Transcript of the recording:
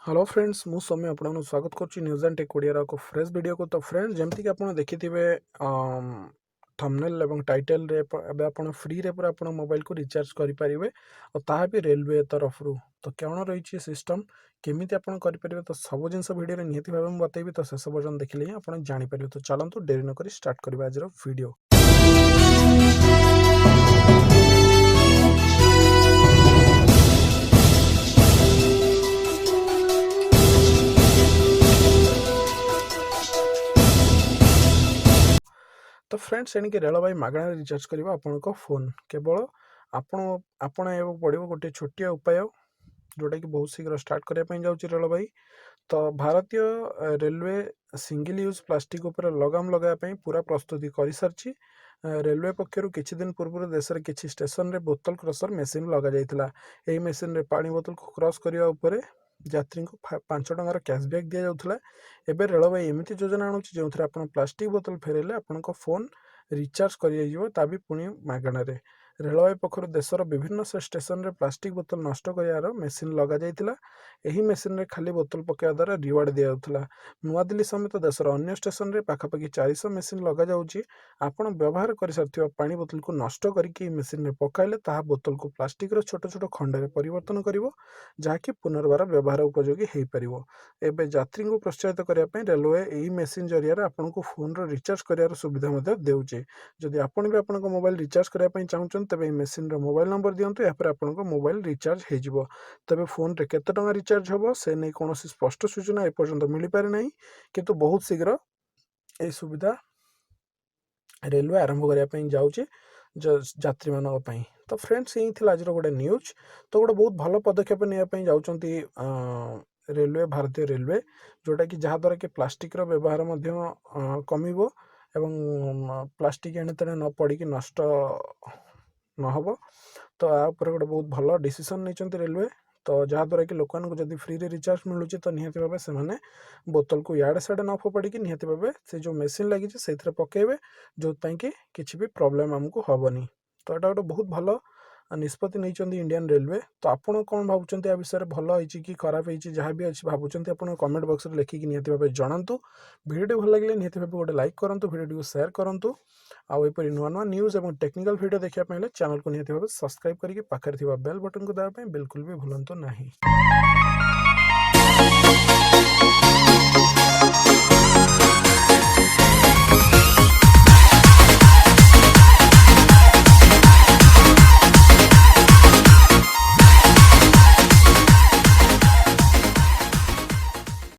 Hello friends मु सौम्य आपको स्वागत करुच्ची न्यूज एंड टेक ओडिया एक फ्रेश वीडियो को। तो फ्रेंड्स जमती कि आप देखिथे थंबनेल एवं टाइटल रे एबे आप फ्री रे पूरा आप मोबाइल को रिचार्ज करेंगे और ताहा भी रेलवे तरफ रू। तो कौन रही सिस्टम केमी आप करेंगे तो सब जिन वीडियो निहती भाव मुझे बतेबी। तो शेष पर्यटन देखिले ही आप जापर। तो चलतु डेरी नक स्टार्ट करवा आज वीडियो। तो फ्रेंड्स एणिक रेलवे मागणा रिचार्ज करवा आपण फोन केवल आपण पड़ो गोटे छोटिया उपाय जोटा कि बहुत शीघ्र स्टार्ट करने जाऊँगी रेलवे। तो भारतीय रेलवे सिंगल यूज प्लास्टिक उपर लगाम लगाया पूरा प्रस्तुति कर सारी। रेलवे पक्षर किछि दिन पूर्व देश में किसी स्टेशन रे बोतल क्रसर मेसीन लग जाता। यही मेसीन रे पानी बोतल को क्रस करने यात्री को 5 टंकार कैशबैक दि जाऊला। एवं रेलवे एमती योजना आणुची जो आप प्लास्टिक बोतल फेरेले आपण फोन रिचार्ज कर भी पुणी मागणार। रेलवे पक्षर देशर विभिन्न स्टेशन रे प्लास्टिक बोतल नष्ट कर मेसीन लग जाता। यही मेसीन रे खाली बोतल पकड़ा द्वारा रिवार्ड दि जाऊला। नुआ दिल्ली समेत देशर अन्य स्टेशन रे पाखापाखि 400 मेसीन लग जाऊँगी। आपण व्यवहार कर सारी पानी बोतल को नष्ट करके मेसीन रे पकाइले ताहा बोतल को प्लास्टिक रो छोट छोट खंड परिवर्तन करिवो, जहाँकि पुनर्बार व्यवहार उपयोगी हो पारिवो। एबे यात्री को प्रोत्साहित करने रेलवे यही मेसीन जरिया आपन को फोन रो रिचार्ज करार सुविधा देउचे। जदि आपण भी आपन मोबाइल रिचार्ज करने चाहूँ तेज मेसीन रो मोबाइल नंबर दिंतु या आपन मोबाइल रिचार्ज हो। तेज फोन रे केते टंका रिचार्ज हम से नहीं कौन स्पष्ट सूचना एपर्यंत मिल पारे ना, किंतु बहुत शीघ्र यह सुविधा रेलवे आरंभ करने जाऊँगी यात्री मानी। तो फ्रेंड्स यही थी आज गोटे न्यूज। तो गोटे बहुत भल पदक्षेप नहीं जाऊँगी रेलवे, भारतीय रेलवे, जोटा कि जहाद्वारा कि प्लास्टिक रो व्यवहार कमिबो एवं प्लास्टिक एणे तेणे न पड़ी नष्ट नहब। तो यापर गोटे बहुत भल डिसीजन नहीं रेलवे। तो जहाद्वारा कि लोक जब फ्री रे रिचार्ज मिलूँ तो निहती भाव से बोतल को इड़े साड़े न फोपाड़ी निहती भाव से जो मेसीन लगी से पकेबे, जो कि किसी भी प्रॉब्लम आमको हेनी। तो यहाँ गोटे बहुत भल निष्पत्ति नहीं इंडियन रेलवे। तो आपड़ कौन भावुं या विषय भल होती कि खराब होती जहाँ भी अच्छी भावुं आप कमेंट बॉक्स में लिखिकी निहती भाव जनातु। वीडियो भल लगे निहती भाव गोटे लाइक करूँ, वीडियो को शेयर करूँ। आईपरी नुआ नुआ न्यूज और टेक्निकल वीडियो देखा चैनल को निहती भाव सब्सक्राइब करके पाखे बेल बटन को दबाई बिल्कुल भी भूलु ना।